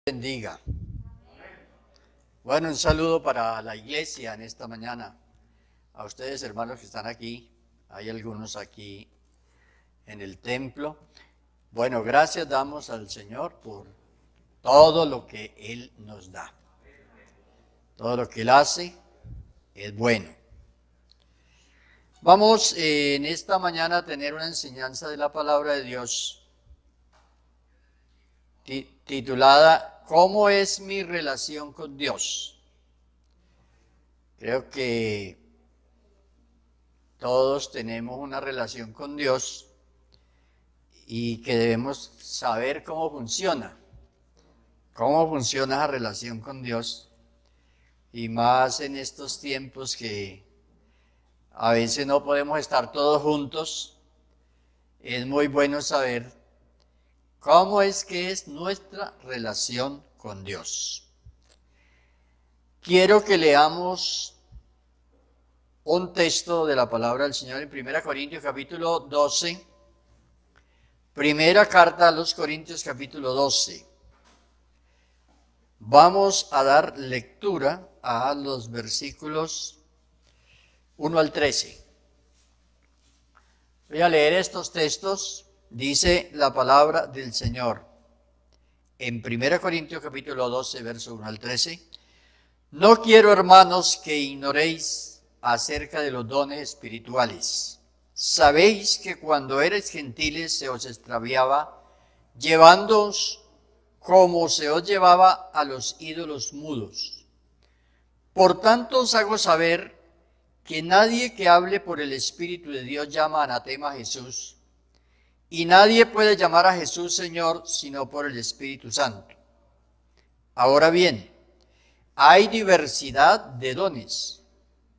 Bendiga. Bueno, un saludo para la iglesia en esta mañana. A ustedes, hermanos que están aquí, hay algunos aquí en el templo. Bueno, gracias damos al Señor por todo lo que Él nos da. Todo lo que Él hace es bueno. Vamos en esta mañana a tener una enseñanza de la palabra de Dios titulada ¿Cómo es mi relación con Dios? Creo que todos tenemos una relación con Dios y que debemos saber cómo funciona esa relación con Dios, y más en estos tiempos que a veces no podemos estar todos juntos. Es muy bueno saber cómo es que es nuestra relación con Dios. Quiero que leamos un texto de la palabra del Señor en 1 Corintios capítulo 12. Primera carta a los Corintios capítulo 12. Vamos a dar lectura a los versículos 1 al 13. Voy a leer estos textos. Dice la palabra del Señor en 1 Corintios capítulo 12, verso 1 al 13. No quiero, hermanos, que ignoréis acerca de los dones espirituales. Sabéis que cuando erais gentiles se os extraviaba, llevándoos como se os llevaba a los ídolos mudos. Por tanto os hago saber que nadie que hable por el Espíritu de Dios llama anatema a Jesús, y nadie puede llamar a Jesús Señor sino por el Espíritu Santo. Ahora bien, hay diversidad de dones,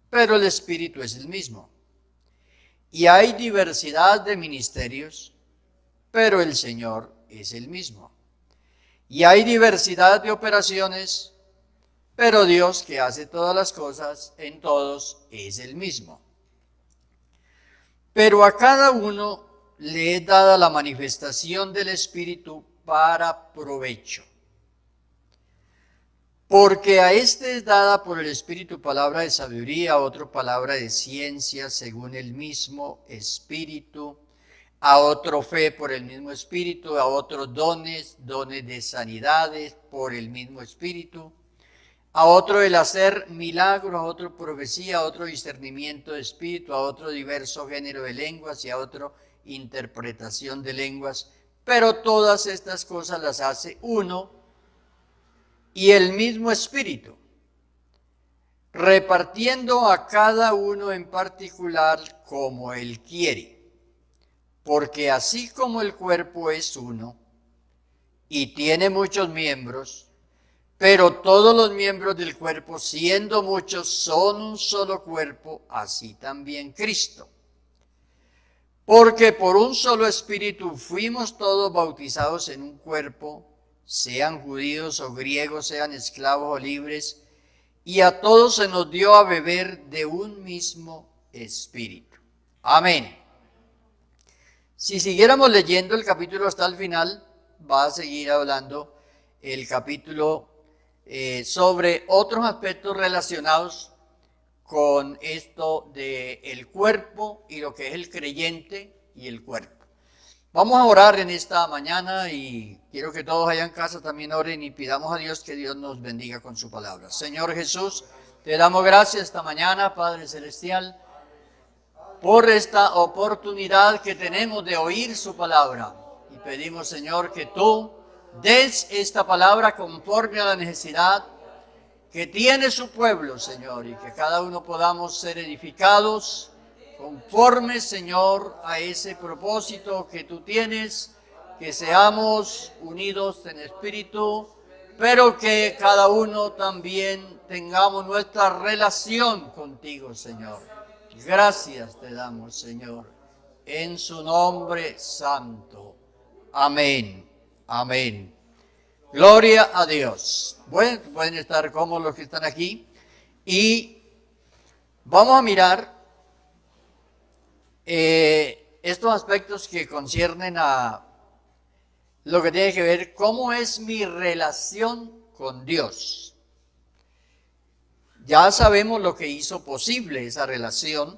pero el Espíritu es el mismo. Y hay diversidad de ministerios, pero el Señor es el mismo. Y hay diversidad de operaciones, pero Dios, que hace todas las cosas en todos, es el mismo. Pero a cada uno le es dada la manifestación del Espíritu para provecho. Porque a este es dada por el Espíritu palabra de sabiduría, a otro palabra de ciencia según el mismo Espíritu, a otro fe por el mismo Espíritu, a otros dones de sanidades por el mismo Espíritu, a otro el hacer milagros, a otro profecía, a otro discernimiento de espíritu, a otro diverso género de lenguas y a otro interpretación de lenguas. Pero todas estas cosas las hace uno y el mismo Espíritu, repartiendo a cada uno en particular como Él quiere. Porque así como el cuerpo es uno y tiene muchos miembros, pero todos los miembros del cuerpo, siendo muchos, son un solo cuerpo, así también Cristo. Porque por un solo Espíritu fuimos todos bautizados en un cuerpo, sean judíos o griegos, sean esclavos o libres, y a todos se nos dio a beber de un mismo Espíritu. Amén. Si siguiéramos leyendo el capítulo hasta el final, va a seguir hablando el capítulo sobre otros aspectos relacionados con esto del cuerpo y lo que es el creyente y el cuerpo. Vamos a orar en esta mañana y quiero que todos allá en casa también oren y pidamos a Dios que Dios nos bendiga con su palabra. Señor Jesús, te damos gracias esta mañana, Padre Celestial, por esta oportunidad que tenemos de oír su palabra. Y pedimos, Señor, que tú des esta palabra conforme a la necesidad que tiene su pueblo, Señor, y que cada uno podamos ser edificados conforme, Señor, a ese propósito que tú tienes, que seamos unidos en espíritu, pero que cada uno también tengamos nuestra relación contigo, Señor. Gracias te damos, Señor, en su nombre santo. Amén. Amén. Gloria a Dios. Bueno, pueden estar cómodos los que están aquí. Y vamos a mirar estos aspectos que conciernen a lo que tiene que ver cómo es mi relación con Dios. Ya sabemos lo que hizo posible esa relación,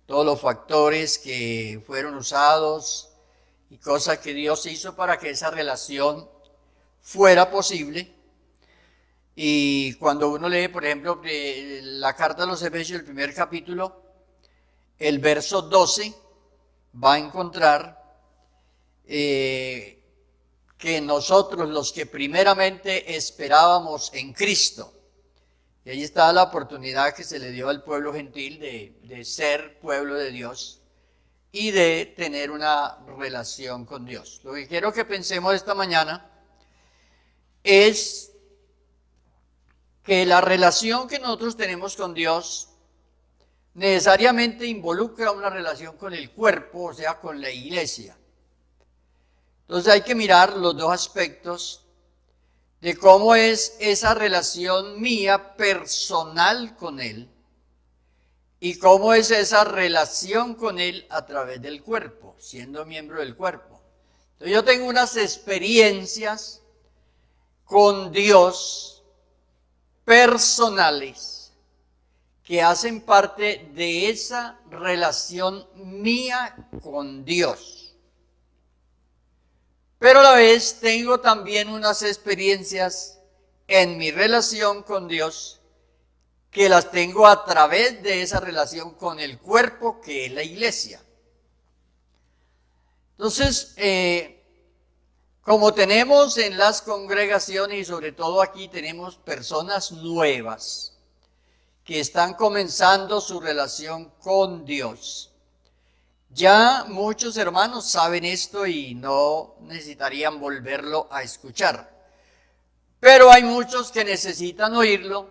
todos los factores que fueron usados y cosas que Dios hizo para que esa relación fuera posible. Y cuando uno lee, por ejemplo, la carta a los Efesios, el primer capítulo, el verso 12, va a encontrar que nosotros, los que primeramente esperábamos en Cristo, y ahí está la oportunidad que se le dio al pueblo gentil de ser pueblo de Dios y de tener una relación con Dios. Lo que quiero que pensemos esta mañana es que la relación que nosotros tenemos con Dios necesariamente involucra una relación con el cuerpo, o sea, con la iglesia. Entonces hay que mirar los dos aspectos de cómo es esa relación mía personal con Él y cómo es esa relación con Él a través del cuerpo, siendo miembro del cuerpo. Entonces yo tengo unas experiencias con Dios personales que hacen parte de esa relación mía con Dios. Pero a la vez tengo también unas experiencias en mi relación con Dios que las tengo a través de esa relación con el cuerpo que es la iglesia. Entonces, como tenemos en las congregaciones y sobre todo aquí tenemos personas nuevas que están comenzando su relación con Dios. Ya muchos hermanos saben esto y no necesitarían volverlo a escuchar. Pero hay muchos que necesitan oírlo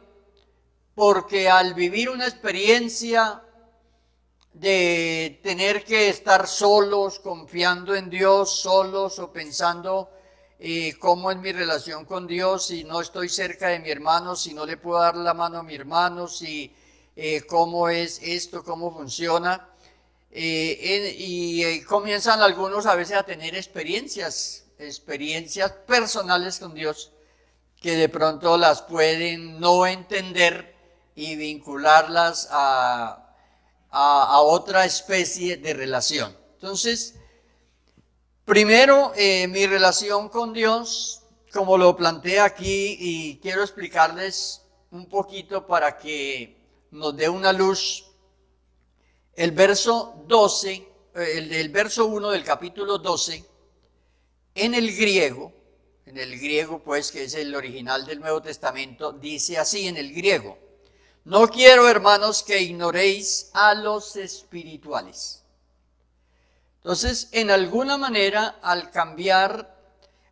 porque al vivir una experiencia de tener que estar solos, confiando en Dios, solos o pensando cómo es mi relación con Dios, si no estoy cerca de mi hermano, si no le puedo dar la mano a mi hermano, si cómo es esto, cómo funciona. Comienzan algunos a veces a tener experiencias personales con Dios que de pronto las pueden no entender y vincularlas a otra especie de relación. Entonces, primero, mi relación con Dios, como lo planteé aquí, y quiero explicarles un poquito para que nos dé una luz. El verso 12, el verso 1 del capítulo 12, en el griego pues que es el original del Nuevo Testamento, dice así en el griego: no quiero, hermanos, que ignoréis a los espirituales. Entonces, en alguna manera, al cambiar,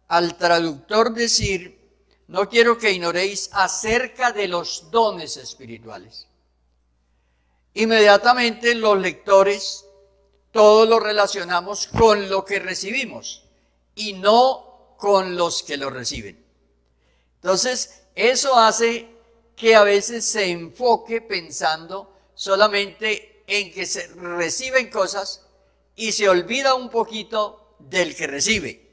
al traductor decir, no quiero que ignoréis acerca de los dones espirituales, inmediatamente los lectores todos lo relacionamos con lo que recibimos y no con los que lo reciben. Entonces, eso hace que a veces se enfoque pensando solamente en que se reciben cosas y se olvida un poquito del que recibe.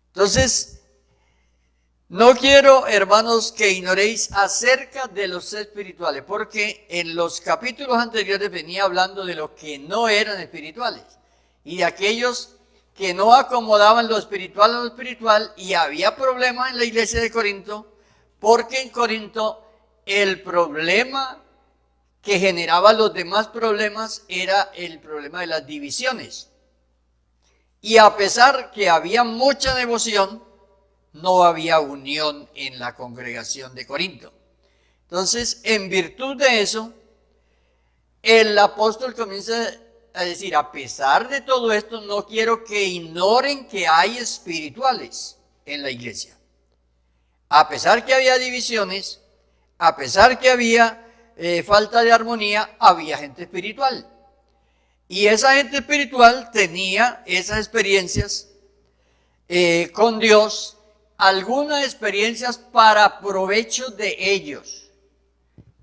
Entonces, no quiero, hermanos, que ignoréis acerca de los espirituales, porque en los capítulos anteriores venía hablando de los que no eran espirituales y de aquellos que no acomodaban lo espiritual a lo espiritual, y había problemas en la iglesia de Corinto, porque en Corinto el problema que generaba los demás problemas era el problema de las divisiones. Y a pesar que había mucha devoción, no había unión en la congregación de Corinto. Entonces, en virtud de eso, el apóstol comienza a decir, a pesar de todo esto, no quiero que ignoren que hay espirituales en la iglesia. A pesar que había divisiones, a pesar que había falta de armonía, había gente espiritual. Y esa gente espiritual tenía esas experiencias con Dios, algunas experiencias para provecho de ellos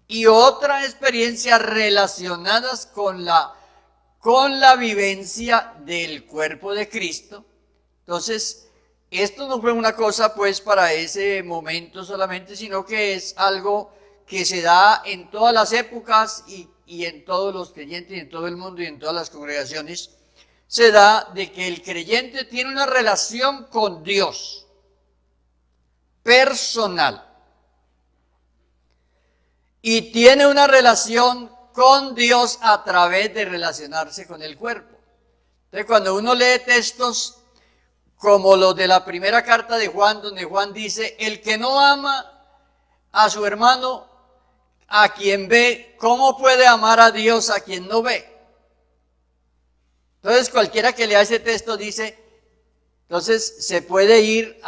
y otras experiencias relacionadas con la vivencia del cuerpo de Cristo. Entonces, esto no fue una cosa pues para ese momento solamente, sino que es algo que se da en todas las épocas y en todos los creyentes y en todo el mundo y en todas las congregaciones. Se da de que el creyente tiene una relación con Dios personal y tiene una relación con Dios a través de relacionarse con el cuerpo. Entonces, cuando uno lee textos como los de la primera carta de Juan, donde Juan dice, el que no ama a su hermano, a quien ve, ¿cómo puede amar a Dios a quien no ve? Entonces, cualquiera que lea ese texto dice, entonces se puede ir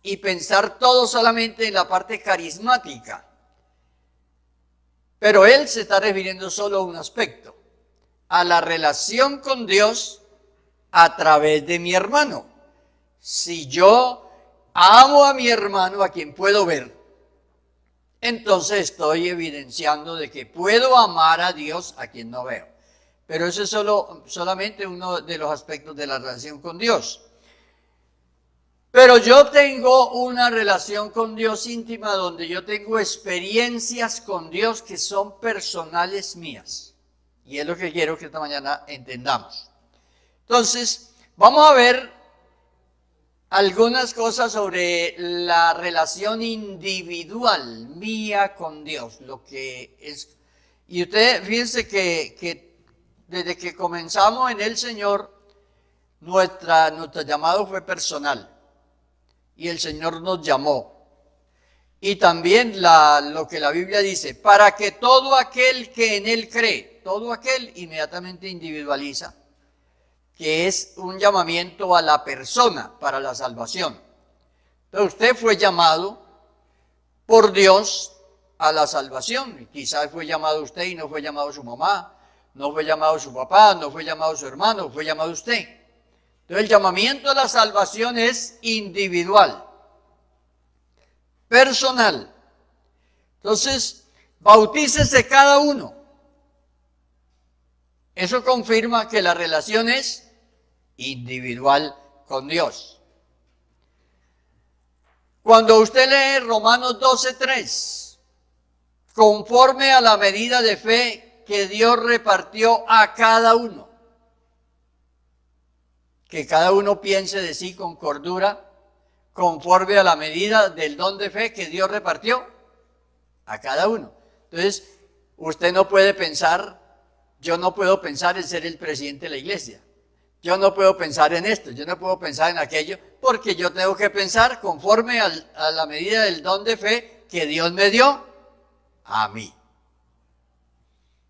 y pensar todo solamente en la parte carismática. Pero él se está refiriendo solo a un aspecto, a la relación con Dios a través de mi hermano. Si yo amo a mi hermano, a quien puedo ver, entonces estoy evidenciando de que puedo amar a Dios a quien no veo. Pero eso es solamente uno de los aspectos de la relación con Dios. Pero yo tengo una relación con Dios íntima donde yo tengo experiencias con Dios que son personales mías. Y es lo que quiero que esta mañana entendamos. Entonces, vamos a ver algunas cosas sobre la relación individual mía con Dios. Lo que es. Y usted, fíjense que desde que comenzamos en el Señor, nuestro llamado fue personal. Y el Señor nos llamó. Y también lo que la Biblia dice, para que todo aquel que en Él cree, todo aquel inmediatamente individualiza, que es un llamamiento a la persona para la salvación. Entonces usted fue llamado por Dios a la salvación. Quizás fue llamado usted y no fue llamado su mamá, no fue llamado su papá, no fue llamado su hermano, fue llamado usted. Entonces el llamamiento a la salvación es individual, personal. Entonces, bautícese cada uno. Eso confirma que la relación es individual con Dios. Cuando usted lee Romanos 12:3, conforme a la medida de fe que Dios repartió a cada uno, que cada uno piense de sí con cordura, conforme a la medida del don de fe que Dios repartió a cada uno. Entonces, usted no puede pensar, yo no puedo pensar en ser el presidente de la iglesia. Yo no puedo pensar en esto, yo no puedo pensar en aquello, porque yo tengo que pensar conforme a la medida del don de fe que Dios me dio a mí.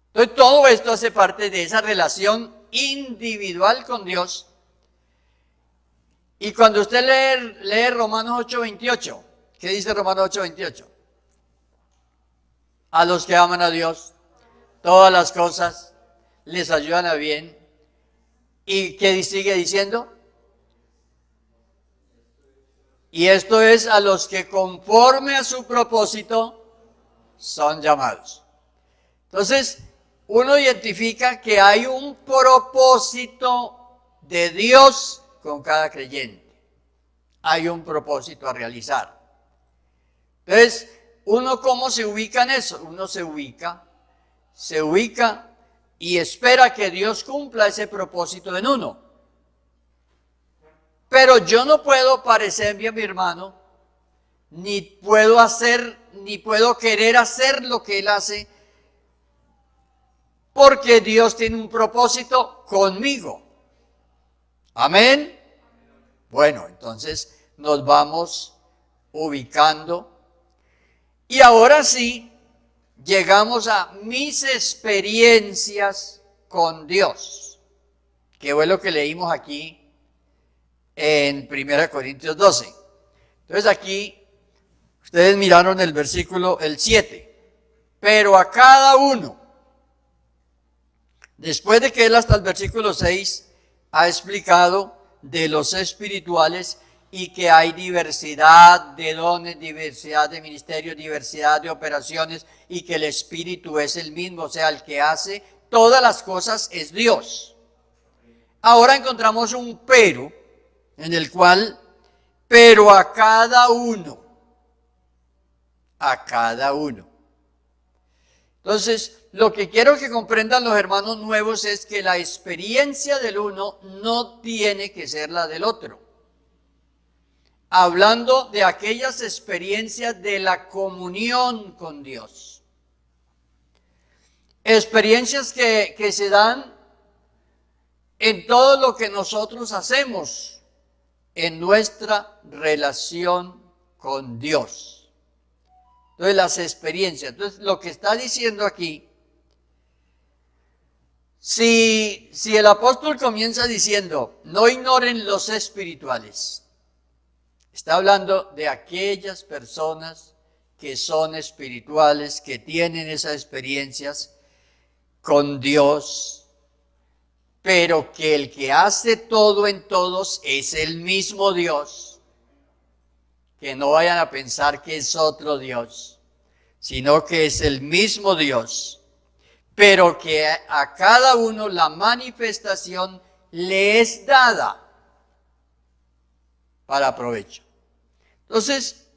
Entonces, todo esto hace parte de esa relación individual con Dios. Y cuando usted lee Romanos 8:28, ¿qué dice Romanos 8:28? A los que aman a Dios, todas las cosas les ayudan a bien. ¿Y qué sigue diciendo? Y esto es a los que conforme a su propósito son llamados. Entonces, uno identifica que hay un propósito de Dios con cada creyente. Hay un propósito a realizar. Entonces, ¿uno cómo se ubica en eso? Uno se ubica y espera que Dios cumpla ese propósito en uno. Pero yo no puedo parecerme a mi hermano, ni puedo querer hacer lo que él hace, porque Dios tiene un propósito conmigo. Amén. Bueno, entonces nos vamos ubicando. Y ahora sí, llegamos a mis experiencias con Dios, que fue lo que leímos aquí en 1 Corintios 12. Entonces aquí, ustedes miraron el versículo, el 7. Pero a cada uno, después de que él hasta el versículo 6 ha explicado de los espirituales y que hay diversidad de dones, diversidad de ministerios, diversidad de operaciones y que el Espíritu es el mismo, o sea, el que hace todas las cosas es Dios. Ahora encontramos un pero en el cual, pero a cada uno. Entonces, lo que quiero que comprendan los hermanos nuevos es que la experiencia del uno no tiene que ser la del otro. Hablando de aquellas experiencias de la comunión con Dios. Experiencias que se dan en todo lo que nosotros hacemos en nuestra relación con Dios. Entonces, las experiencias. Entonces, lo que está diciendo aquí, si el apóstol comienza diciendo, no ignoren los espirituales, está hablando de aquellas personas que son espirituales, que tienen esas experiencias con Dios, pero que el que hace todo en todos es el mismo Dios. Que no vayan a pensar que es otro Dios, sino que es el mismo Dios, pero que a cada uno la manifestación le es dada para provecho. Entonces,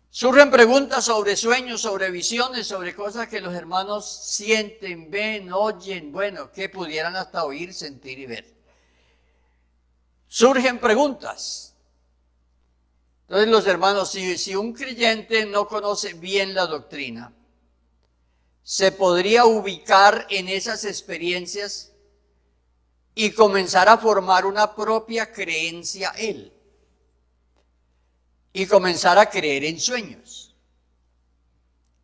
surgen preguntas sobre sueños, sobre visiones, sobre cosas que los hermanos sienten, ven, oyen, bueno, que pudieran hasta oír, sentir y ver. Surgen preguntas. Entonces los hermanos, si un creyente no conoce bien la doctrina, se podría ubicar en esas experiencias y comenzar a formar una propia creencia él. Y comenzar a creer en sueños.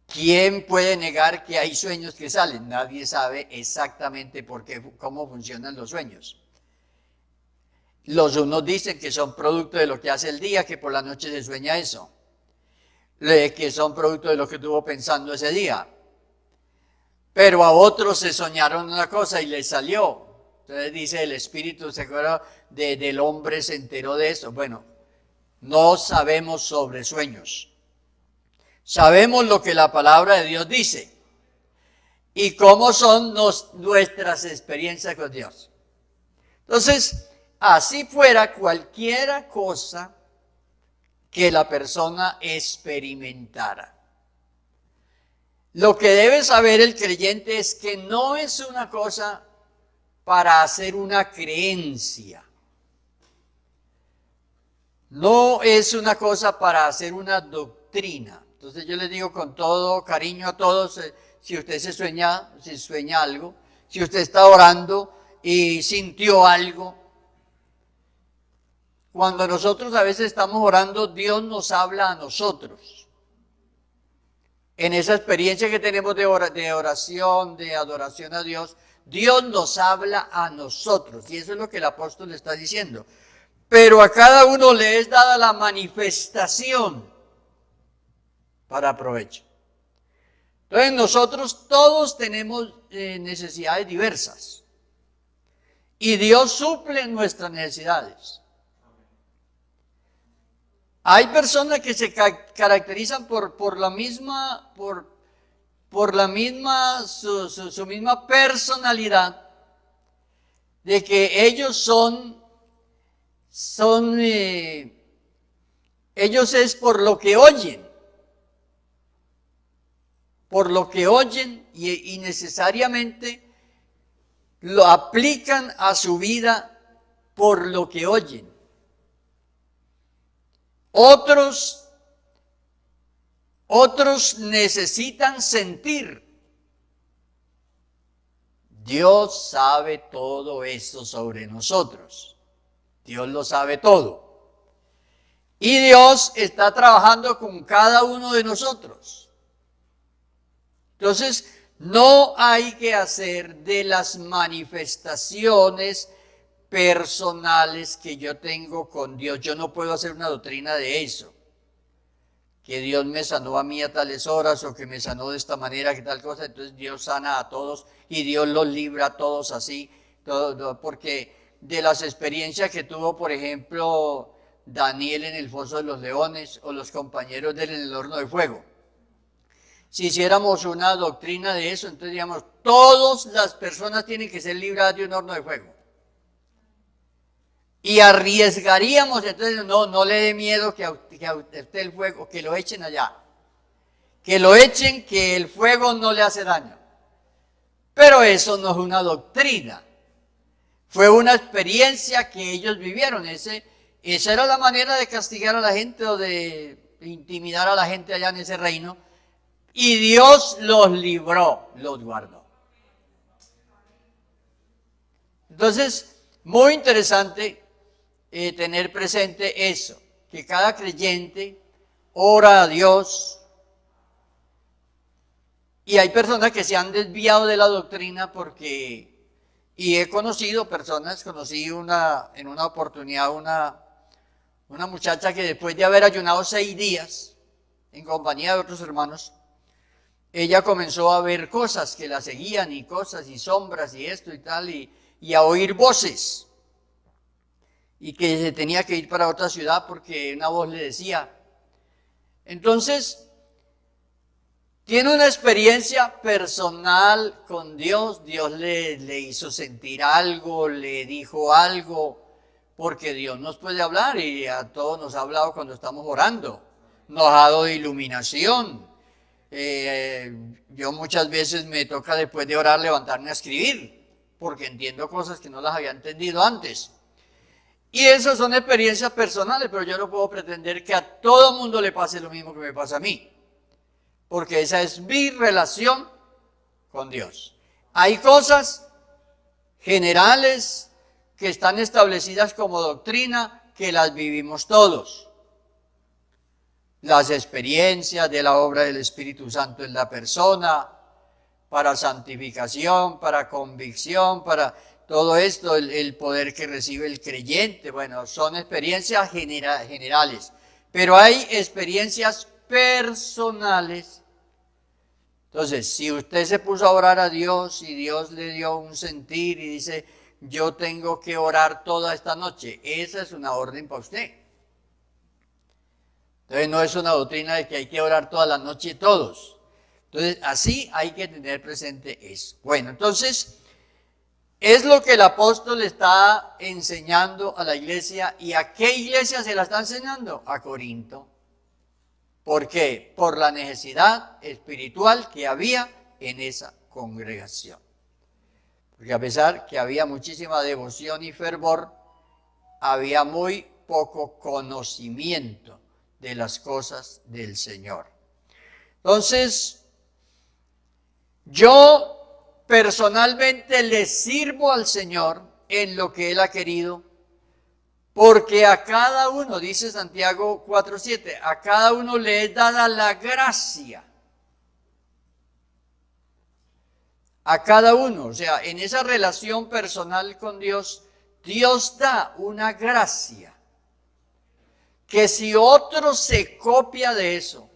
¿Quién puede negar que hay sueños que salen? Nadie sabe exactamente cómo funcionan los sueños. Los unos dicen que son producto de lo que hace el día, que por la noche se sueña eso. Que son producto de lo que estuvo pensando ese día. Pero a otros se soñaron una cosa y les salió. Entonces dice el espíritu, se acuerda del hombre, se enteró de eso. Bueno, no sabemos sobre sueños. Sabemos lo que la palabra de Dios dice. Y cómo son nuestras experiencias con Dios. Entonces, así fuera cualquiera cosa que la persona experimentara. Lo que debe saber el creyente es que no es una cosa para hacer una creencia. No es una cosa para hacer una doctrina. Entonces yo les digo con todo cariño a todos, si usted si sueña algo, si usted está orando y sintió algo, cuando nosotros a veces estamos orando, Dios nos habla a nosotros. En esa experiencia que tenemos de oración, de adoración a Dios, Dios nos habla a nosotros. Y eso es lo que el apóstol está diciendo. Pero a cada uno le es dada la manifestación para provecho. Entonces nosotros todos tenemos necesidades diversas. Y Dios suple nuestras necesidades. Hay personas que se caracterizan por la misma, su misma personalidad, de que ellos ellos es por lo que oyen y necesariamente lo aplican a su vida por lo que oyen. Otros necesitan sentir. Dios sabe todo eso sobre nosotros. Dios lo sabe todo. Y Dios está trabajando con cada uno de nosotros. Entonces, no hay que hacer de las manifestaciones personales que yo tengo con Dios. Yo no puedo hacer una doctrina de eso. Que Dios me sanó a mí a tales horas o que me sanó de esta manera, que tal cosa. Entonces Dios sana a todos y Dios los libra a todos así. Todo, porque de las experiencias que tuvo, por ejemplo, Daniel en el foso de los leones o los compañeros de él en el horno de fuego. Si hiciéramos una doctrina de eso, entonces digamos, todas las personas tienen que ser libradas de un horno de fuego. y arriesgaríamos, entonces no le dé miedo que a usted el fuego, que lo echen allá, que lo echen, que el fuego no le hace daño. Pero eso no es una doctrina, fue una experiencia que ellos vivieron. Esa era la manera de castigar a la gente o de intimidar a la gente allá en ese reino. Y Dios los libró, los guardó. Entonces, muy interesante tener presente eso, que cada creyente ora a Dios. Y hay personas que se han desviado de la doctrina porque, y he conocido personas, conocí en una oportunidad una muchacha que después de haber ayunado 6 días en compañía de otros hermanos, ella comenzó a ver cosas que la seguían y cosas y sombras y esto y tal y a oír voces y que se tenía que ir para otra ciudad porque una voz le decía. Entonces, tiene una experiencia personal con Dios. Dios le hizo sentir algo, le dijo algo, porque Dios nos puede hablar y a todos nos ha hablado cuando estamos orando. Nos ha dado iluminación. Yo muchas veces me toca después de orar levantarme a escribir, porque entiendo cosas que no las había entendido antes. Y esas son experiencias personales, pero yo no puedo pretender que a todo mundo le pase lo mismo que me pasa a mí, porque esa es mi relación con Dios. Hay cosas generales que están establecidas como doctrina que las vivimos todos. Las experiencias de la obra del Espíritu Santo en la persona, para santificación, para convicción, para todo esto, el poder que recibe el creyente. Bueno, son experiencias generales, pero hay experiencias personales. Entonces, si usted se puso a orar a Dios y Dios le dio un sentir y dice, yo tengo que orar toda esta noche, esa es una orden para usted. Entonces no es una doctrina de que hay que orar toda la noche todos. Entonces así hay que tener presente eso. Bueno, entonces es lo que el apóstol está enseñando a la iglesia. ¿Y a qué iglesia se la está enseñando? A Corinto. ¿Por qué? Por la necesidad espiritual que había en esa congregación. Porque a pesar que había muchísima devoción y fervor, había muy poco conocimiento de las cosas del Señor. Entonces, yo personalmente le sirvo al Señor en lo que Él ha querido, porque a cada uno, dice Santiago 4:7, a cada uno le es dada la gracia. A cada uno, o sea, en esa relación personal con Dios, Dios da una gracia. Que si otro se copia de eso,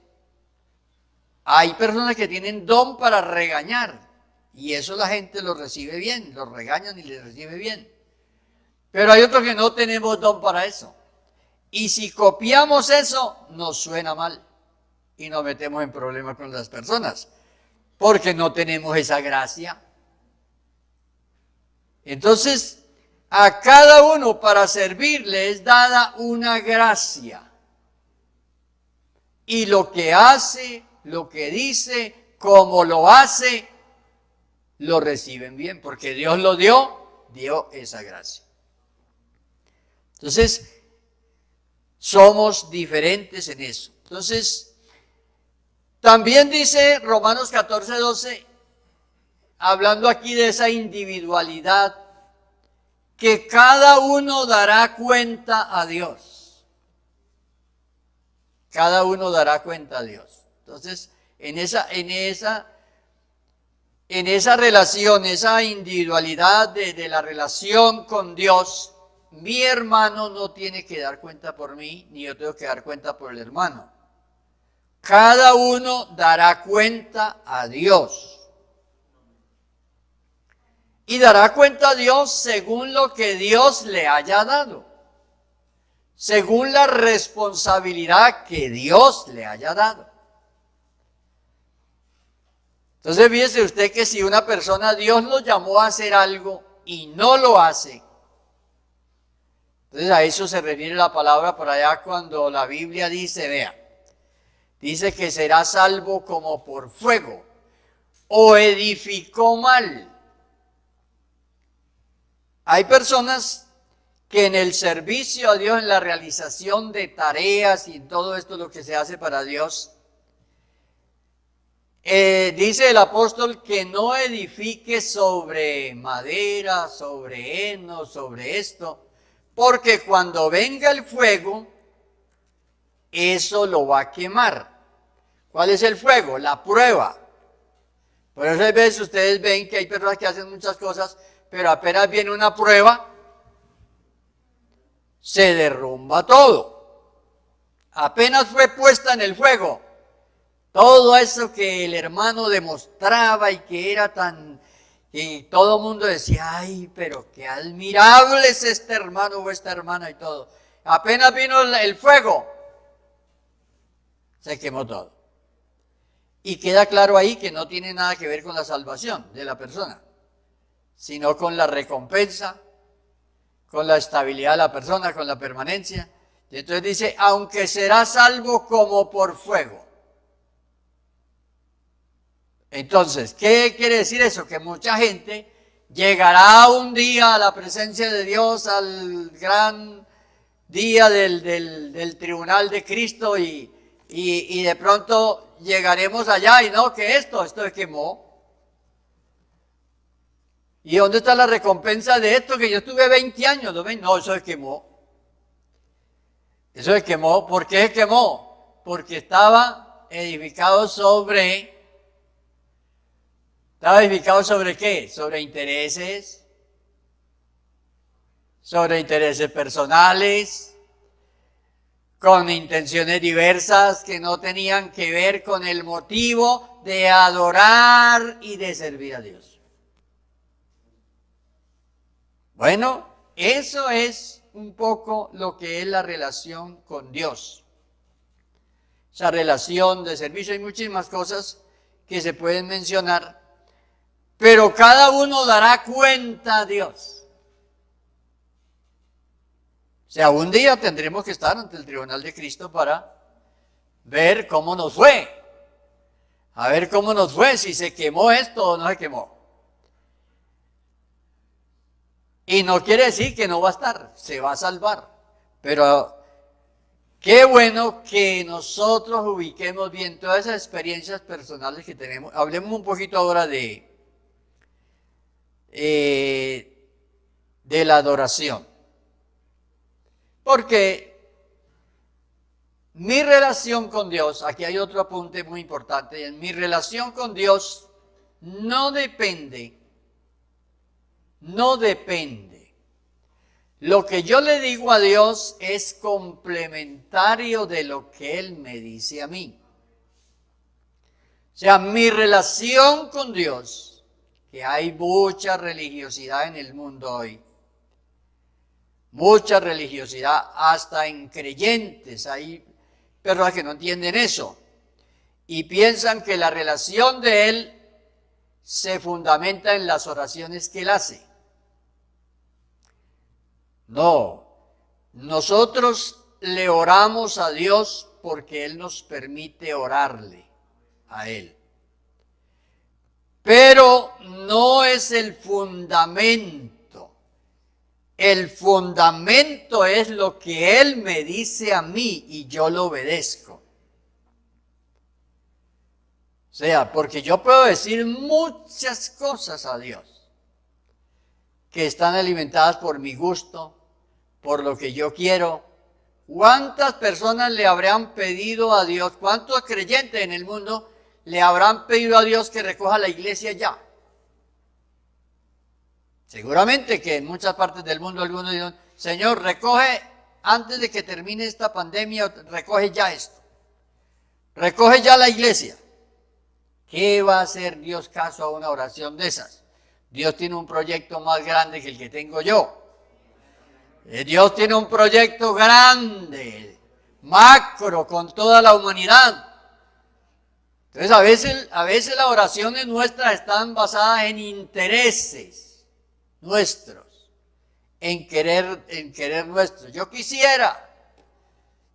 hay personas que tienen don para regañar, y eso la gente lo recibe bien, lo regañan y le recibe bien. Pero hay otros que no tenemos don para eso. Y si copiamos eso, nos suena mal y nos metemos en problemas con las personas, porque no tenemos esa gracia. Entonces, a cada uno para servirle es dada una gracia. Y lo que hace, lo que dice, cómo lo hace, lo reciben bien, porque Dios lo dio esa gracia. Entonces, somos diferentes en eso. Entonces, también dice Romanos 14:12, hablando aquí de esa individualidad, que cada uno dará cuenta a Dios. Cada uno dará cuenta a Dios. Entonces, en esa relación, esa individualidad de la relación con Dios, mi hermano no tiene que dar cuenta por mí, ni yo tengo que dar cuenta por el hermano. Cada uno dará cuenta a Dios. Y dará cuenta a Dios según lo que Dios le haya dado, según la responsabilidad que Dios le haya dado. Entonces fíjese usted que si una persona, Dios lo llamó a hacer algo y no lo hace, Entonces a eso se refiere la palabra por allá cuando la Biblia dice, vea, dice que será salvo como por fuego, o edificó mal. Hay personas que en el servicio a Dios, en la realización de tareas y todo esto lo que se hace para Dios, dice el apóstol que no edifique sobre madera, sobre heno, sobre esto, porque cuando venga el fuego, eso lo va a quemar. ¿Cuál es el fuego? La prueba. Por eso a veces ustedes ven que hay personas que hacen muchas cosas, pero apenas viene una prueba, se derrumba todo. Apenas fue puesta en el fuego, todo eso que el hermano demostraba y que era tan... Y todo el mundo decía, ay, pero qué admirable es este hermano o esta hermana y todo. Apenas vino el fuego, se quemó todo. Y queda claro ahí que no tiene nada que ver con la salvación de la persona, sino con la recompensa, con la estabilidad de la persona, con la permanencia. Y entonces dice, aunque será salvo como por fuego. Entonces, ¿qué quiere decir eso? Que mucha gente llegará un día a la presencia de Dios, al gran día del tribunal de Cristo y de pronto llegaremos allá y no, que esto se quemó. ¿Y dónde está la recompensa de esto? Que yo estuve 20 años, ¿no ven? No, eso se quemó. Eso se quemó. ¿Por qué se quemó? Porque estaba edificado sobre... ¿Estaba edificado sobre qué? Sobre intereses personales, con intenciones diversas que no tenían que ver con el motivo de adorar y de servir a Dios. Bueno, eso es un poco lo que es la relación con Dios. Esa relación de servicio, hay muchísimas cosas que se pueden mencionar, pero cada uno dará cuenta a Dios. O sea, un día tendremos que estar ante el tribunal de Cristo para ver cómo nos fue. A ver cómo nos fue, si se quemó esto o no se quemó. Y no quiere decir que no va a estar, se va a salvar. Pero qué bueno que nosotros ubiquemos bien todas esas experiencias personales que tenemos. Hablemos un poquito ahora de la adoración. Porque mi relación con Dios, aquí hay otro apunte muy importante, mi relación con Dios no depende. Lo que yo le digo a Dios es complementario de lo que Él me dice a mí. O sea, mi relación con Dios, que hay mucha religiosidad en el mundo hoy, mucha religiosidad hasta en creyentes, hay personas que no entienden eso y piensan que la relación de Él se fundamenta en las oraciones que Él hace. No, nosotros le oramos a Dios porque Él nos permite orarle a Él. Pero no es el fundamento. El fundamento es lo que Él me dice a mí y yo lo obedezco. O sea, porque yo puedo decir muchas cosas a Dios que están alimentadas por mi gusto, por lo que yo quiero. ¿Cuántas personas le habrán pedido a Dios, cuántos creyentes en el mundo le habrán pedido a Dios que recoja la iglesia ya? Seguramente que en muchas partes del mundo algunos dicen, Señor, recoge antes de que termine esta pandemia, recoge ya esto. Recoge ya la iglesia. ¿Qué va a hacer Dios caso a una oración de esas? Dios tiene un proyecto más grande que el que tengo yo. Dios tiene un proyecto grande, macro, con toda la humanidad. Entonces a veces las oraciones nuestras están basadas en intereses nuestros, en querer nuestro. Yo quisiera.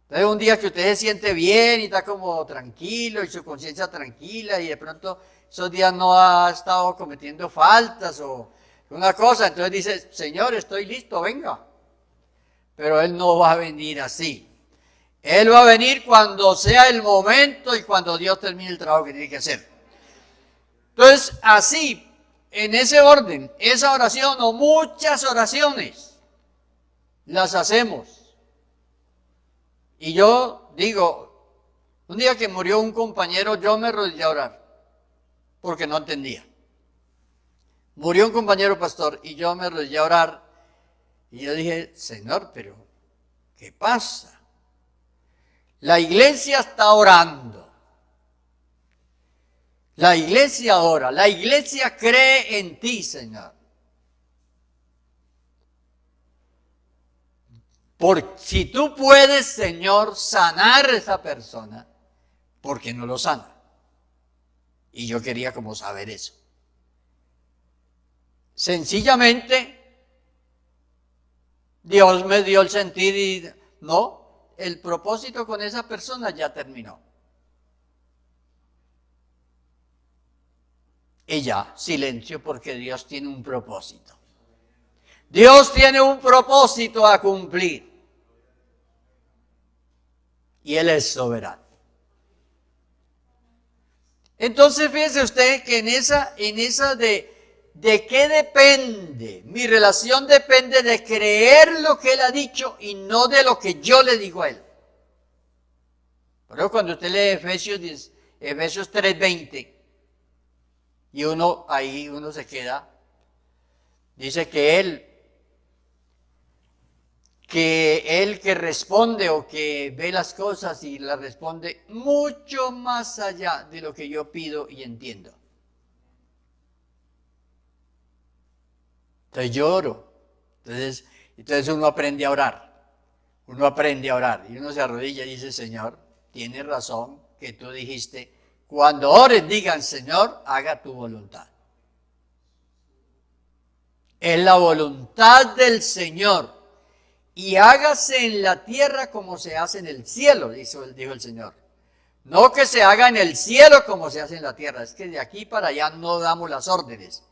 Entonces un día que usted se siente bien y está como tranquilo y su conciencia tranquila y de pronto esos días no ha estado cometiendo faltas o una cosa, entonces dice, Señor, estoy listo, venga. Pero Él no va a venir así. Él va a venir cuando sea el momento y cuando Dios termine el trabajo que tiene que hacer. Entonces, así, en ese orden, esa oración o muchas oraciones, las hacemos. Y yo digo, un día que murió un compañero, yo me arrodillé a orar, porque no entendía. Murió un compañero pastor y yo me arrodillé a orar, y yo dije, Señor, pero ¿qué pasa? La iglesia está orando. La iglesia ora, la iglesia cree en ti, Señor. Porque si tú puedes, Señor, sanar a esa persona, ¿por qué no lo sana? Y yo quería como saber eso. Sencillamente, Dios me dio el sentir y no, el propósito con esa persona ya terminó. Y ya, silencio, porque Dios tiene un propósito. Dios tiene un propósito a cumplir. Y Él es soberano. Entonces fíjese usted que en esa de qué depende. Mi relación depende de creer lo que Él ha dicho y no de lo que yo le digo a Él. Pero cuando usted lee Efesios 3:20, y uno se queda, dice que Él que responde o que ve las cosas y las responde mucho más allá de lo que yo pido y entiendo. Entonces yo oro. Entonces uno aprende a orar. Uno aprende a orar y uno se arrodilla y dice, Señor, tienes razón que tú dijiste, cuando ores digan, Señor, haga tu voluntad. Es la voluntad del Señor. Y hágase en la tierra como se hace en el cielo, dijo el Señor. No que se haga en el cielo como se hace en la tierra. Es que de aquí para allá no damos las órdenes.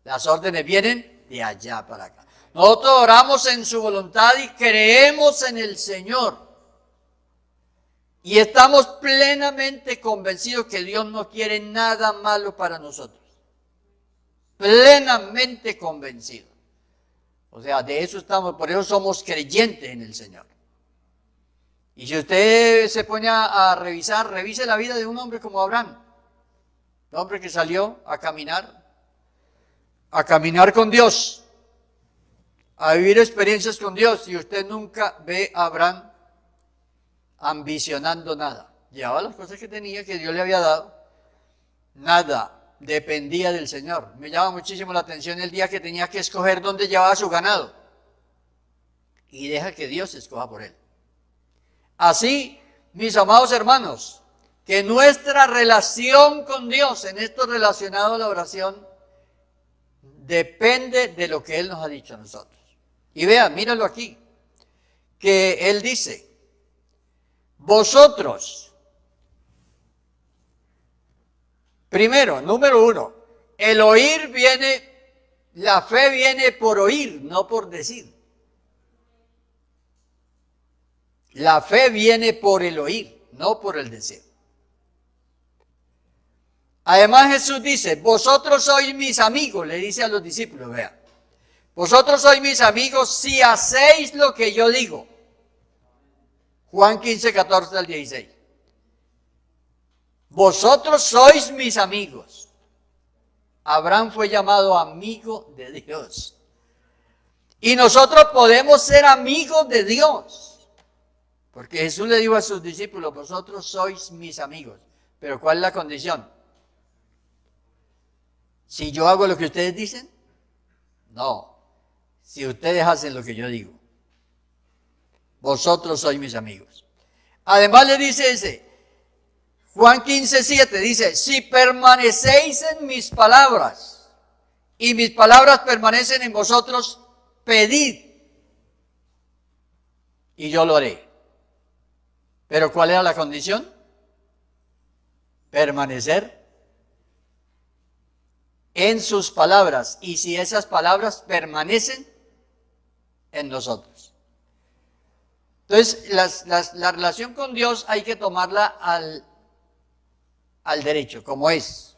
Las órdenes vienen de allá para acá. Nosotros oramos en su voluntad y creemos en el Señor. Y estamos plenamente convencidos que Dios no quiere nada malo para nosotros. Plenamente convencidos. O sea, de eso estamos, por eso somos creyentes en el Señor. Y si usted se pone a revisar, revise la vida de un hombre como Abraham. Un hombre que salió a caminar con Dios, a vivir experiencias con Dios. Y usted nunca ve a Abraham ambicionando nada. Llevaba las cosas que tenía, que Dios le había dado. Nada dependía del Señor. Me llama muchísimo la atención el día que tenía que escoger dónde llevaba su ganado. Y deja que Dios escoja por él. Así, mis amados hermanos, que nuestra relación con Dios, en esto relacionado a la oración, depende de lo que Él nos ha dicho a nosotros. Y vean, míralo aquí, que Él dice, vosotros, primero, número 1, el oír la fe viene por oír, no por decir. La fe viene por el oír, no por el decir. Además Jesús dice, vosotros sois mis amigos, le dice a los discípulos, vean. Vosotros sois mis amigos si hacéis lo que yo digo. Juan 15, 14 al 16. Vosotros sois mis amigos. Abraham fue llamado amigo de Dios. Y nosotros podemos ser amigos de Dios. Porque Jesús le dijo a sus discípulos, vosotros sois mis amigos. Pero ¿cuál es la condición? Si yo hago lo que ustedes dicen, no. Si ustedes hacen lo que yo digo, vosotros sois mis amigos. Además le dice Juan 15, 7, dice, si permanecéis en mis palabras y mis palabras permanecen en vosotros, pedid y yo lo haré. Pero ¿cuál era la condición? Permanecer en sus palabras, y si esas palabras permanecen en nosotros. Entonces, la relación con Dios hay que tomarla al derecho, como es.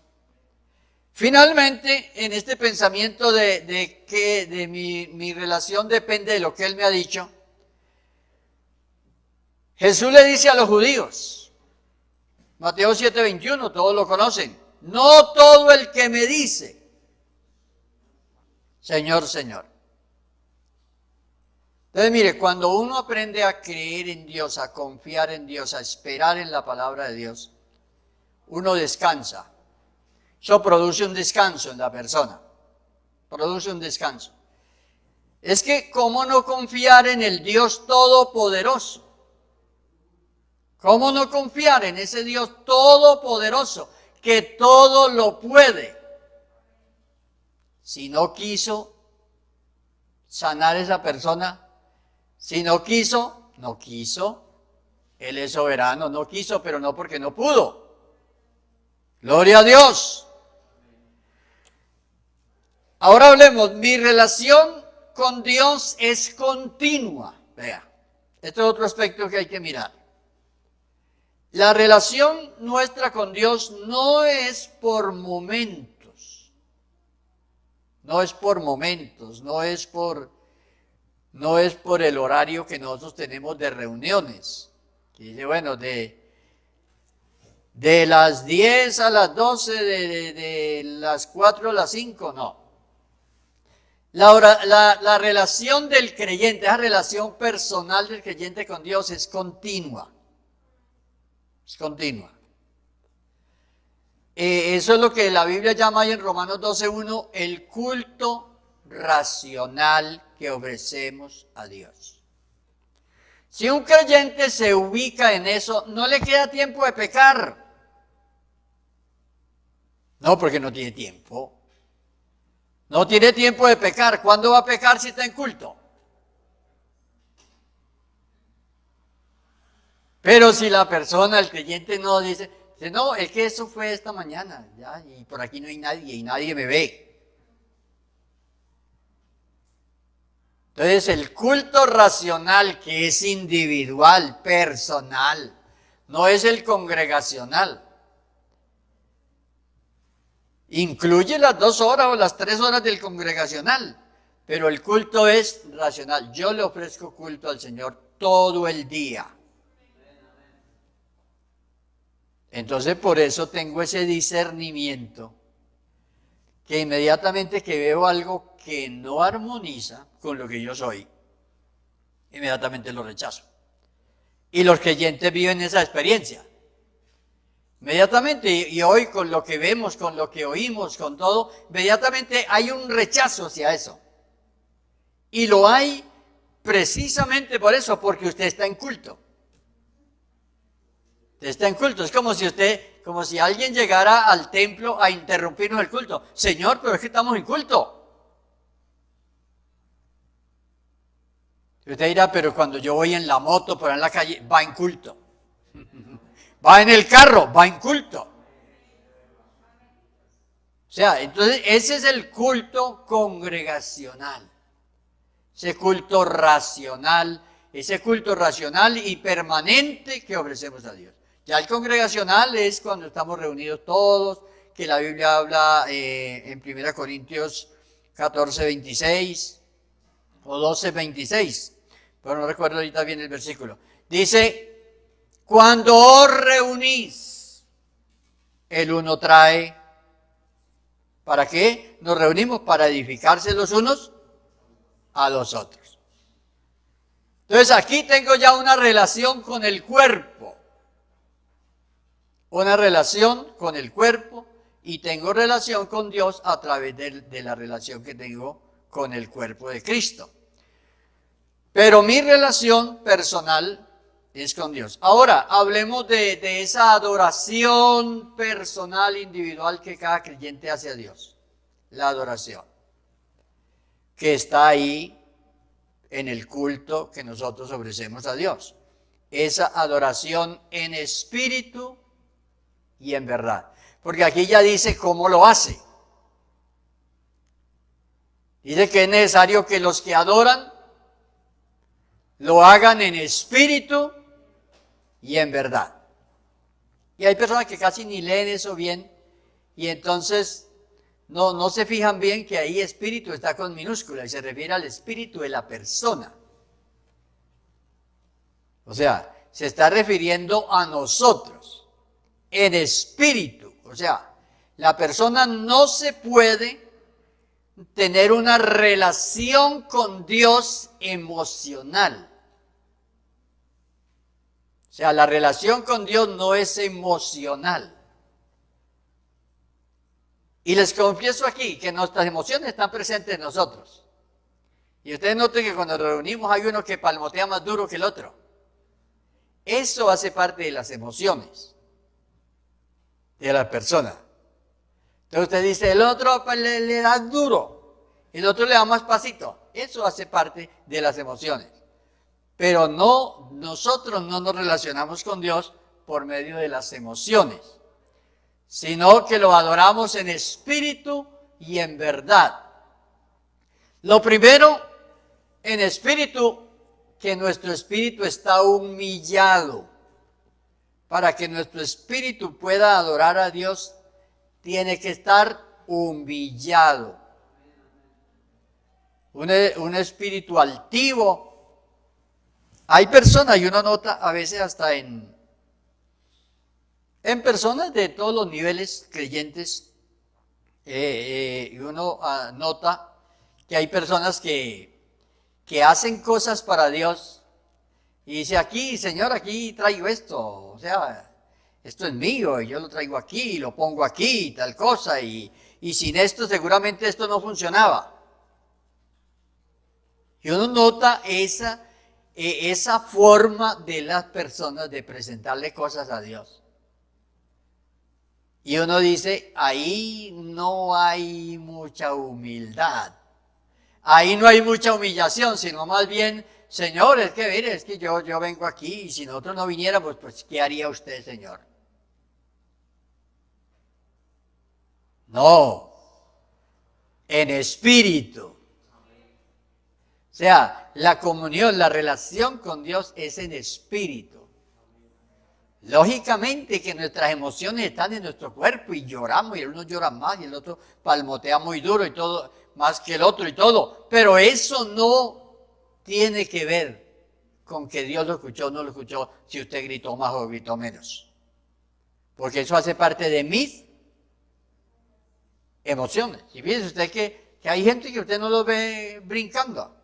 Finalmente, en este pensamiento de que mi relación depende de lo que Él me ha dicho, Jesús le dice a los judíos, Mateo 7:21, todos lo conocen, no todo el que me dice, Señor, Señor. Entonces, mire, cuando uno aprende a creer en Dios, a confiar en Dios, a esperar en la palabra de Dios, uno descansa. Eso produce un descanso en la persona. Produce un descanso. Es que, ¿cómo no confiar en el Dios Todopoderoso? ¿Cómo no confiar en ese Dios Todopoderoso que todo lo puede? Si no quiso sanar a esa persona, si no quiso, no quiso. Él es soberano, no quiso, pero no porque no pudo. Gloria a Dios. Ahora hablemos, mi relación con Dios es continua. Vea, este es otro aspecto que hay que mirar. La relación nuestra con Dios no es por momentos. No es por momentos, no es por el horario que nosotros tenemos de reuniones. Y dice, bueno, de las 10 a las 12, de las 4 a las 5, no. La relación del creyente, la relación personal del creyente con Dios es continua. Es continua. Eso es lo que la Biblia llama ahí en Romanos 12:1 el culto racional que ofrecemos a Dios. Si un creyente se ubica en eso, no le queda tiempo de pecar. No, porque no tiene tiempo. No tiene tiempo de pecar. ¿Cuándo va a pecar si está en culto? Pero si la persona, el creyente no dice, no, es que eso fue esta mañana, ya, y por aquí no hay nadie, y nadie me ve. Entonces, el culto racional, que es individual, personal, no es el congregacional. Incluye las 2 horas o las 3 horas del congregacional, pero el culto es racional. Yo le ofrezco culto al Señor todo el día. Entonces, por eso tengo ese discernimiento, que inmediatamente que veo algo que no armoniza con lo que yo soy, inmediatamente lo rechazo. Y los creyentes viven esa experiencia. Inmediatamente, y hoy con lo que vemos, con lo que oímos, con todo, inmediatamente hay un rechazo hacia eso. Y lo hay precisamente por eso, porque usted está en culto. Usted está en culto. Es como si alguien llegara al templo a interrumpirnos el culto. Señor, pero es que estamos en culto. Y usted dirá, pero cuando yo voy en la moto, por en la calle, va en culto. Va en el carro, va en culto. O sea, entonces ese es el culto congregacional. Ese culto racional y permanente que ofrecemos a Dios. Ya el congregacional es cuando estamos reunidos todos, que la Biblia habla en 1 Corintios 14:26 o 12:26, pero no recuerdo ahorita bien el versículo. Dice, cuando os reunís, el uno trae, ¿para qué? Nos reunimos para edificarse los unos a los otros. Entonces aquí tengo ya una relación con el cuerpo. Una relación con el cuerpo y tengo relación con Dios a través de la relación que tengo con el cuerpo de Cristo. Pero mi relación personal es con Dios. Ahora, hablemos de esa adoración personal, individual que cada creyente hace a Dios. La adoración. Que está ahí en el culto que nosotros ofrecemos a Dios. Esa adoración en espíritu y en verdad. Porque aquí ya dice cómo lo hace. Dice que es necesario que los que adoran lo hagan en espíritu y en verdad. Y hay personas que casi ni leen eso bien y entonces no se fijan bien que ahí espíritu está con minúscula y se refiere al espíritu de la persona. O sea, se está refiriendo a nosotros en espíritu. O sea, la persona no se puede tener una relación con Dios emocional. O sea, la relación con Dios no es emocional. Y les confieso aquí que nuestras emociones están presentes en nosotros. Y ustedes noten que cuando nos reunimos hay uno que palmotea más duro que el otro. Eso hace parte de las emociones de la persona. Entonces usted dice, el otro le da duro, el otro le da más pasito. Eso hace parte de las emociones. Pero no, nosotros no nos relacionamos con Dios por medio de las emociones, sino que lo adoramos en espíritu y en verdad. Lo primero, en espíritu, que nuestro espíritu está humillado. Para que nuestro espíritu pueda adorar a Dios, tiene que estar humillado. Un espíritu altivo. Hay personas, y uno nota a veces hasta en personas de todos los niveles creyentes, y uno nota que hay personas que hacen cosas para Dios y dice, aquí, Señor, aquí traigo esto, o sea, esto es mío y yo lo traigo aquí y lo pongo aquí y tal cosa, y sin esto seguramente esto no funcionaba. Y uno nota esa forma de las personas de presentarle cosas a Dios. Y uno dice, ahí no hay mucha humildad. Ahí no hay mucha humillación, sino más bien, Señor, es que mire, es que yo vengo aquí y si nosotros no viniéramos, pues ¿qué haría usted, Señor? No, en espíritu. O sea, la comunión, la relación con Dios es en espíritu. Lógicamente que nuestras emociones están en nuestro cuerpo y lloramos y el uno llora más y el otro palmotea muy duro y todo, más que el otro y todo. Pero eso no tiene que ver con que Dios lo escuchó o no lo escuchó, si usted gritó más o gritó menos. Porque eso hace parte de mis emociones. Y fíjese usted que hay gente que usted no lo ve brincando.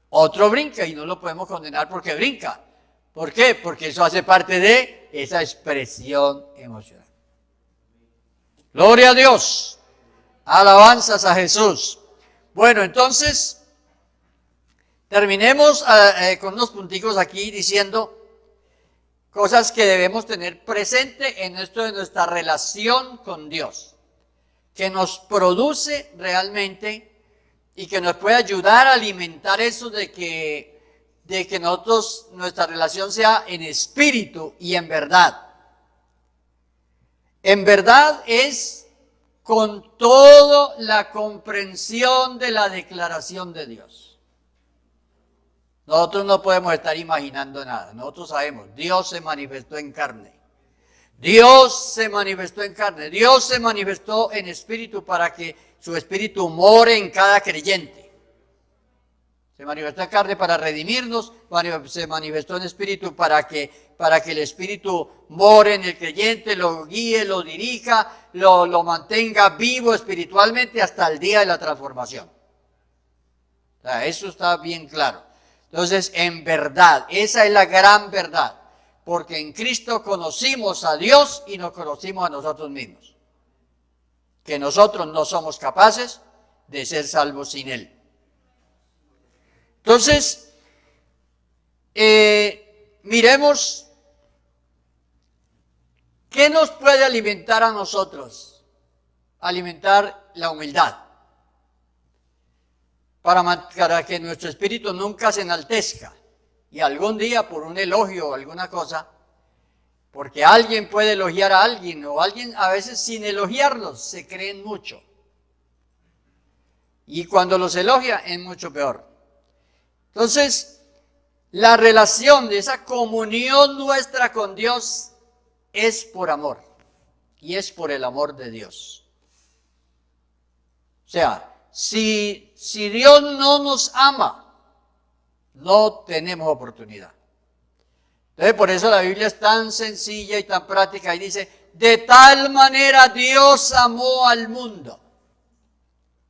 Otro brinca y no lo podemos condenar porque brinca. ¿Por qué? Porque eso hace parte de esa expresión emocional. Gloria a Dios. Alabanzas a Jesús. Bueno, entonces, terminemos con unos punticos aquí diciendo cosas que debemos tener presente en esto de nuestra relación con Dios, que nos produce realmente y que nos puede ayudar a alimentar eso de que nosotros, nuestra relación sea en espíritu y en verdad. En verdad es con toda la comprensión de la declaración de Dios. Nosotros no podemos estar imaginando nada. Nosotros sabemos, Dios se manifestó en carne. Dios se manifestó en carne. Dios se manifestó en espíritu para que su espíritu more en cada creyente. Se manifestó en carne para redimirnos, se manifestó en espíritu para que el espíritu more en el creyente, lo guíe, lo dirija, lo mantenga vivo espiritualmente hasta el día de la transformación. O sea, eso está bien claro. Entonces, en verdad, esa es la gran verdad, porque en Cristo conocimos a Dios y nos conocimos a nosotros mismos. Que nosotros no somos capaces de ser salvos sin Él. Entonces, miremos qué nos puede alimentar a nosotros, alimentar la humildad. para que nuestro espíritu nunca se enaltezca. Y algún día por un elogio o alguna cosa, porque alguien puede elogiar a alguien, o alguien a veces sin elogiarlos se creen mucho. Y cuando los elogia es mucho peor. Entonces, la relación de esa comunión nuestra con Dios es por amor. Y es por el amor de Dios. O sea, si Dios no nos ama, no tenemos oportunidad. Entonces, por eso la Biblia es tan sencilla y tan práctica y dice, de tal manera Dios amó al mundo.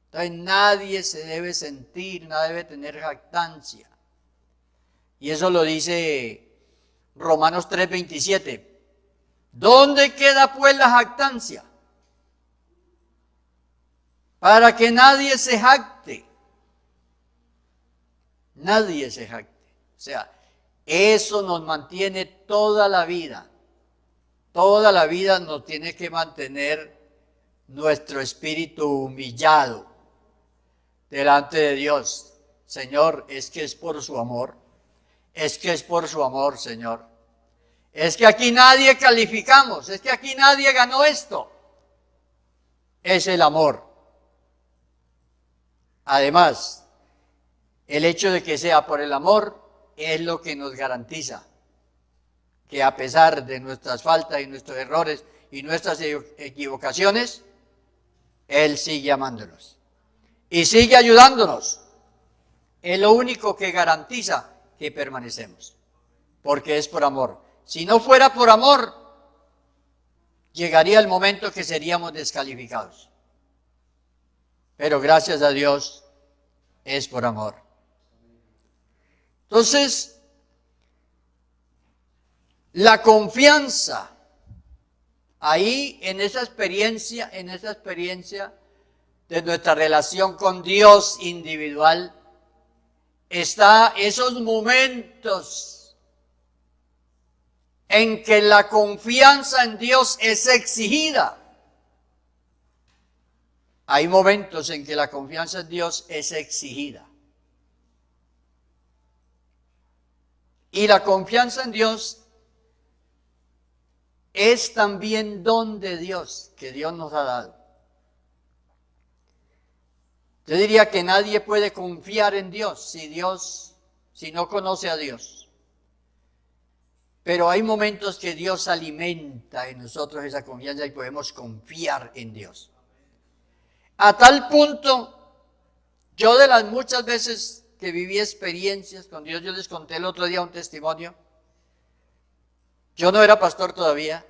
Entonces, nadie se debe sentir, nadie debe tener jactancia. Y eso lo dice Romanos 3:27. ¿Dónde queda pues la jactancia? Para que nadie se jacte. Nadie se jacte. O sea, eso nos mantiene toda la vida. Toda la vida nos tiene que mantener nuestro espíritu humillado delante de Dios. Señor, es que es por su amor. Es que es por su amor, Señor. Es que aquí nadie calificamos. Es que aquí nadie ganó esto. Es el amor. Además, el hecho de que sea por el amor es lo que nos garantiza que a pesar de nuestras faltas y nuestros errores y nuestras equivocaciones, Él sigue amándonos y sigue ayudándonos. Es lo único que garantiza que permanecemos, porque es por amor. Si no fuera por amor, llegaría el momento que seríamos descalificados. Pero gracias a Dios, es por amor. Entonces, la confianza, ahí en esa experiencia de nuestra relación con Dios individual, está esos momentos en que la confianza en Dios es exigida. Hay momentos en que la confianza en Dios es exigida. Y la confianza en Dios es también don de Dios, que Dios nos ha dado. Yo diría que nadie puede confiar en Dios si no conoce a Dios. Pero hay momentos que Dios alimenta en nosotros esa confianza y podemos confiar en Dios. A tal punto, yo de las muchas veces que viví experiencias con Dios, yo les conté el otro día un testimonio. Yo no era pastor todavía,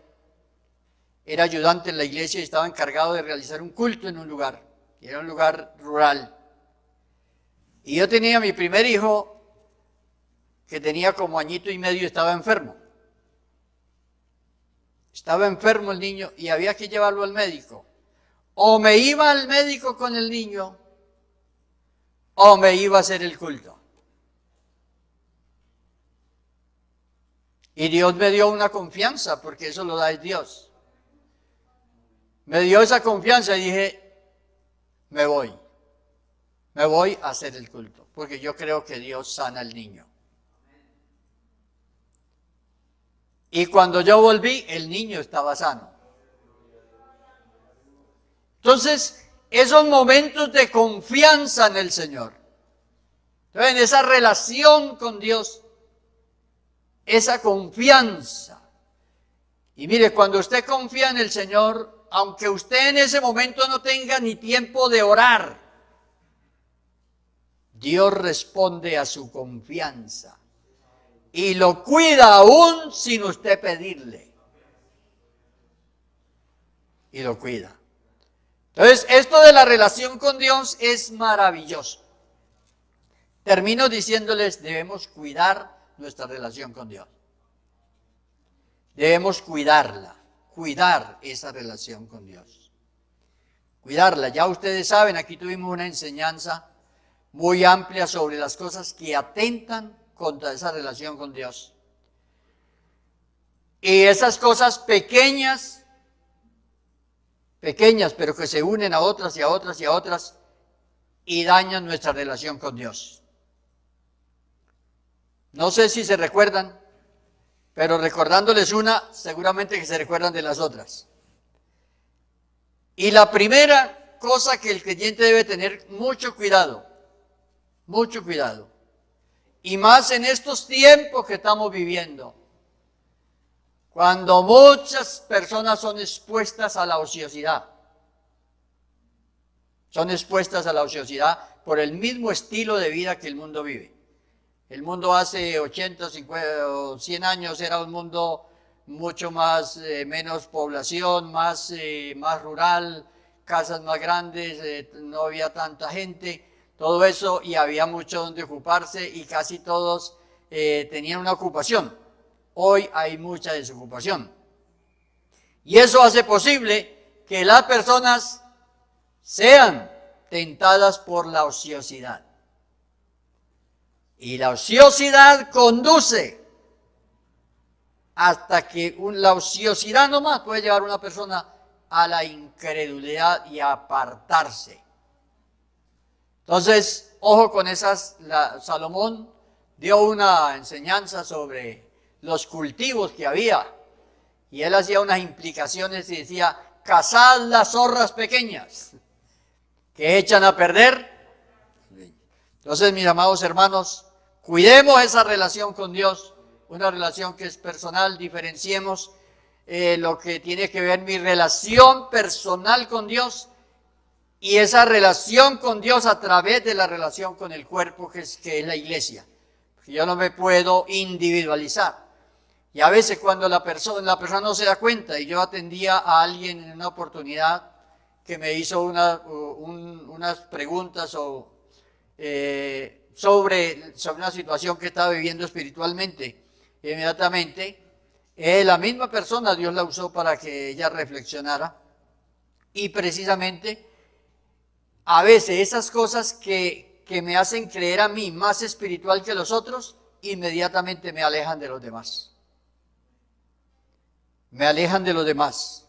era ayudante en la iglesia y estaba encargado de realizar un culto en un lugar, y era un lugar rural. Y yo tenía mi primer hijo, que tenía como añito y medio, y estaba enfermo. Estaba enfermo el niño y había que llevarlo al médico. O me iba al médico con el niño, o me iba a hacer el culto. Y Dios me dio una confianza, porque eso lo da Dios. Me dio esa confianza y dije, me voy a hacer el culto, porque yo creo que Dios sana al niño. Y cuando yo volví, el niño estaba sano. Entonces, esos momentos de confianza en el Señor, entonces, en esa relación con Dios, esa confianza. Y mire, cuando usted confía en el Señor, aunque usted en ese momento no tenga ni tiempo de orar, Dios responde a su confianza y lo cuida aún sin usted pedirle. Y lo cuida. Entonces, esto de la relación con Dios es maravilloso. Termino diciéndoles, debemos cuidar nuestra relación con Dios. Debemos cuidarla, cuidar esa relación con Dios. Cuidarla. Ya ustedes saben, aquí tuvimos una enseñanza muy amplia sobre las cosas que atentan contra esa relación con Dios. Y esas cosas pequeñas, pero que se unen a otras y a otras y a otras, y dañan nuestra relación con Dios. No sé si se recuerdan, pero recordándoles una, seguramente que se recuerdan de las otras. Y la primera cosa que el creyente debe tener mucho cuidado, y más en estos tiempos que estamos viviendo, cuando muchas personas son expuestas a la ociosidad. Son expuestas a la ociosidad por el mismo estilo de vida que el mundo vive. El mundo hace 80, 50 o 100 años era un mundo mucho más, menos población, más rural, casas más grandes, no había tanta gente, todo eso, y había mucho donde ocuparse y casi todos tenían una ocupación. Hoy hay mucha desocupación. Y eso hace posible que las personas sean tentadas por la ociosidad. Y la ociosidad conduce hasta que la ociosidad nomás puede llevar a una persona a la incredulidad y a apartarse. Entonces, ojo con esas. Salomón dio una enseñanza sobre los cultivos que había. Y él hacía unas implicaciones y decía, cazad las zorras pequeñas que echan a perder. Entonces, mis amados hermanos, cuidemos esa relación con Dios, una relación que es personal, diferenciemos lo que tiene que ver mi relación personal con Dios y esa relación con Dios a través de la relación con el cuerpo que es la iglesia. Porque yo no me puedo individualizar. Y a veces cuando la persona no se da cuenta, y yo atendía a alguien en una oportunidad que me hizo unas preguntas sobre una situación que estaba viviendo espiritualmente, inmediatamente, la misma persona Dios la usó para que ella reflexionara. Y precisamente, a veces esas cosas que me hacen creer a mí más espiritual que los otros, inmediatamente me alejan de los demás. Me alejan de los demás.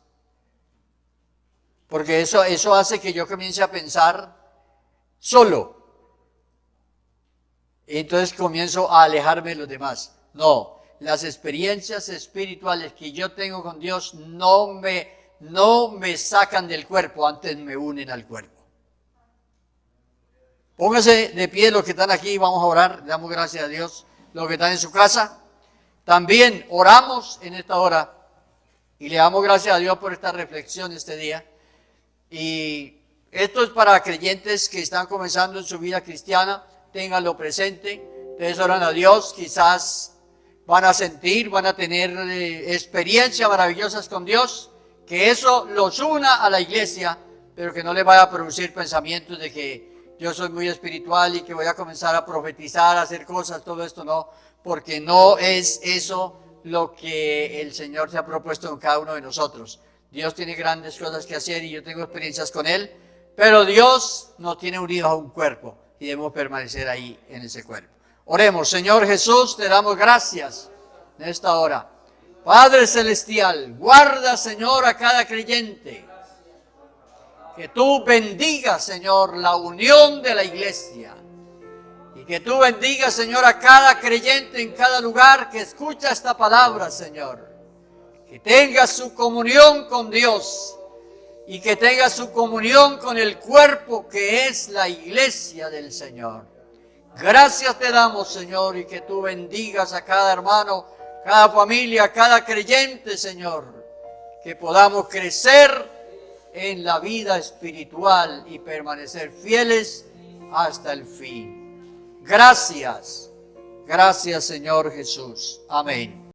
Porque eso hace que yo comience a pensar solo. Y entonces comienzo a alejarme de los demás. No, las experiencias espirituales que yo tengo con Dios no me sacan del cuerpo, antes me unen al cuerpo. Pónganse de pie los que están aquí, vamos a orar, le damos gracias a Dios. Los que están en su casa, también oramos en esta hora y le damos gracias a Dios por esta reflexión este día. Y esto es para creyentes que están comenzando en su vida cristiana, ténganlo presente. Ustedes oran a Dios, quizás van a sentir, van a tener experiencias maravillosas con Dios, que eso los una a la iglesia, pero que no les vaya a producir pensamientos de que yo soy muy espiritual y que voy a comenzar a profetizar, a hacer cosas, todo esto no, porque no es eso lo que el Señor se ha propuesto en cada uno de nosotros. Dios tiene grandes cosas que hacer y yo tengo experiencias con Él, pero Dios nos tiene unidos a un cuerpo y debemos permanecer ahí en ese cuerpo. Oremos. Señor Jesús, te damos gracias en esta hora. Padre Celestial, guarda, Señor, a cada creyente. Que tú bendigas, Señor, la unión de la iglesia. Y que tú bendigas, Señor, a cada creyente en cada lugar que escucha esta palabra, Señor. Que tenga su comunión con Dios y que tenga su comunión con el cuerpo que es la iglesia del Señor. Gracias te damos, Señor, y que tú bendigas a cada hermano, cada familia, cada creyente, Señor. Que podamos crecer en la vida espiritual y permanecer fieles hasta el fin. Gracias, Señor Jesús. Amén.